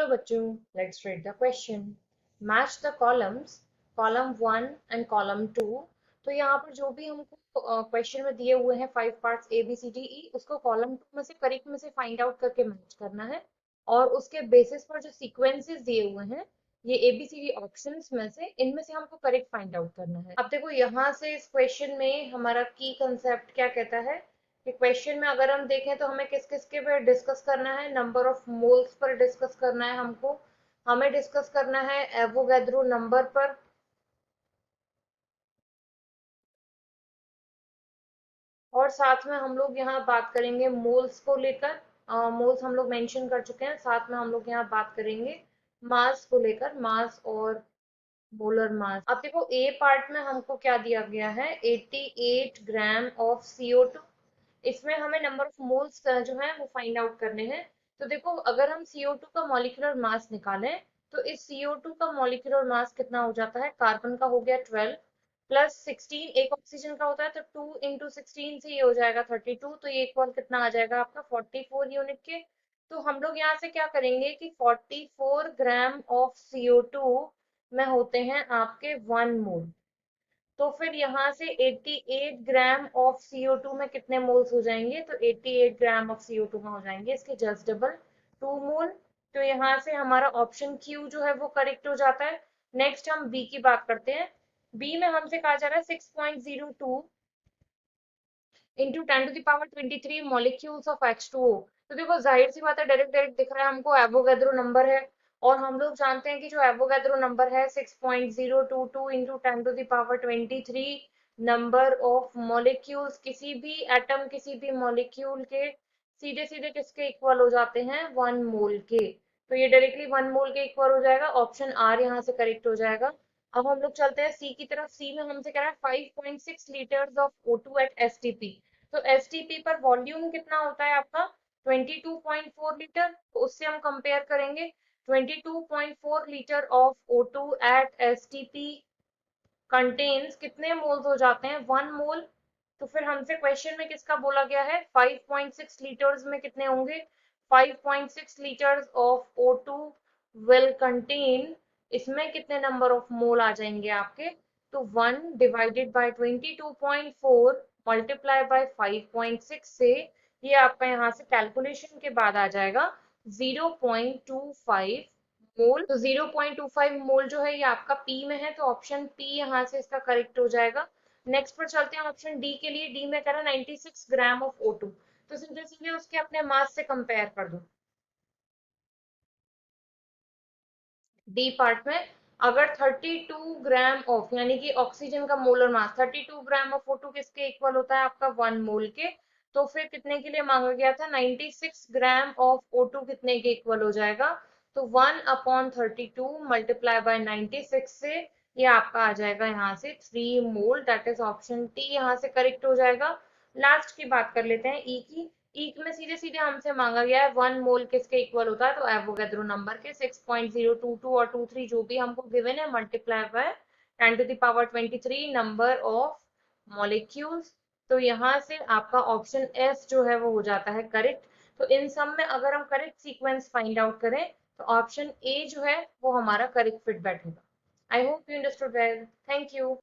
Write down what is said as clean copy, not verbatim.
बच्चों, let's read the question. Match the columns, column 1 and column 2. तो यहाँ पर जो भी हमको क्वेश्चन में दिए हुए हैं 5 parts A B C D E, उसको कॉलम 2 में से करेक्ट में से फाइंड आउट करके मैच करना है और उसके बेसिस पर जो सीक्वेंसेस दिए हुए हैं ये A B C D options में से इनमें से हमको करेक्ट फाइंड आउट करना है। अब देखो यहाँ से इस क्वेश्चन में हमारा की कंसेप्ट क्या कहता है कि क्वेश्चन में अगर हम देखें तो हमें किस किस के पर डिस्कस करना है, number of moles per discuss करना है हमको, हमें डिस्कस करना है एवोगैड्रो नंबर पर, और साथ में हम लोग यहाँ बात करेंगे मोल्स को लेकर। मोल्स हम लोग मेंशन कर चुके हैं, साथ में हम लोग यहाँ बात करेंगे मास को लेकर, मास और मोलर मास। अब देखो ए पार्ट में हमको क्या दिया गया है, 88 ग्राम ऑफ CO2। इसमें हमें नंबर ऑफ मोल्स जो है वो फाइंड आउट करने हैं। तो देखो अगर हम CO2 का मॉलिक्यूलर मास निकालें तो इस CO2 का मॉलिक्यूलर मास कितना हो जाता है, कार्बन का हो गया 12 प्लस 16, एक ऑक्सीजन का होता है तो 2 इंटू 16 से ये हो जाएगा 32, तो ये इक्वल कितना आ जाएगा आपका 44 यूनिट के। तो हम लोग यहाँ से क्या करेंगे कि 44 ग्राम ऑफ CO2 में होते हैं आपके 1 मोल। तो फिर यहाँ से 88 ग्राम ऑफ CO2 में कितने मोल्स हो जाएंगे, तो 88 ग्राम ऑफ CO2 में हो जाएंगे इसके जस्ट डबल 2 मोल। तो यहाँ से हमारा ऑप्शन क्यू जो है वो करेक्ट हो जाता है। नेक्स्ट हम बी की बात करते हैं। बी में हमसे कहा जा रहा है 6.02 इंटू 10⁻23 मॉलिक्यूल्स ऑफ H2O। तो देखो जाहिर सी बात है, डायरेक्ट डायरेक्ट दिख रहा है हमको एवोगैड्रो नंबर है, और हम लोग जानते हैं कि जो एवोगैड्रो नंबर है 6.022 इंटू 10⁻23 नंबर ऑफ मॉलिक्यूल्स, किसी भी एटम किसी भी मॉलिक्यूल के सीधे सीधे किसके इक्वल हो जाते हैं, 1 मोल के। तो ये डायरेक्टली 1 मोल के इक्वल हो जाएगा, ऑप्शन आर यहाँ से करेक्ट हो जाएगा। अब हम लोग चलते हैं सी की तरफ। सी में हमसे कह रहा है 5.6 litres of O2 at STP। तो STP पर वॉल्यूम कितना होता है आपका, 22.4 लीटर। तो उससे हम कंपेयर करेंगे 22.4 litre of O2 at STP contains कितने मोल्स हो जाते हैं, 1 मोल। तो फिर हमसे क्वेश्चन में किसका बोला गया है, 5.6 लीटर्स में कितने होंगे, 5.6 litres of O2 will contain, इसमें कितने नंबर ऑफ मोल आ जाएंगे आपके, तो 1 डिवाइडेड बाय 22.4 मल्टीप्लाई बाय 5.6 से ये आपका यहाँ से कैलकुलेशन के बाद आ जाएगा 0.25 मोल। तो 0.25 मोल जो है ये आपका पी में है, तो ऑप्शन पी यहाँ से इसका करेक्ट हो जाएगा। नेक्स्ट पर चलते हैं ऑप्शन डी के लिए। डी में कह रहा 96 ग्राम ऑफ O2, तो सीधे सीधे उसके अपने मास से कंपेयर कर दो। डी पार्ट में अगर 32 ग्राम ऑफ, यानी कि ऑक्सीजन का molar mass 32 gram of O2 किसके इक्वल होता है आपका, 1 मोल के। तो फिर कितने के लिए मांगा गया था, 96 ग्राम ऑफ O2 कितने के इक्वल हो जाएगा, तो 1/32 मल्टीप्लाई बाय 96 से ये आपका आ जाएगा यहाँ से 3 मोल। दैट इज ऑप्शन टी यहाँ से करेक्ट हो जाएगा। लास्ट की बात कर लेते हैं ई की। ई में सीधे सीधे हमसे मांगा गया है 1 मोल किसके इक्वल होता है, तो एवोगैड्रो नंबर के 6.022 और 23 जो भी हमको गिवन है multiply by 10⁻23 number of molecules. तो यहाँ से आपका ऑप्शन एस जो है वो हो जाता है करेक्ट। तो इन सब में अगर हम करेक्ट सीक्वेंस फाइंड आउट करें तो ऑप्शन ए जो है वो हमारा करेक्ट फिट बैठेगा। I hope you understood well, thank you.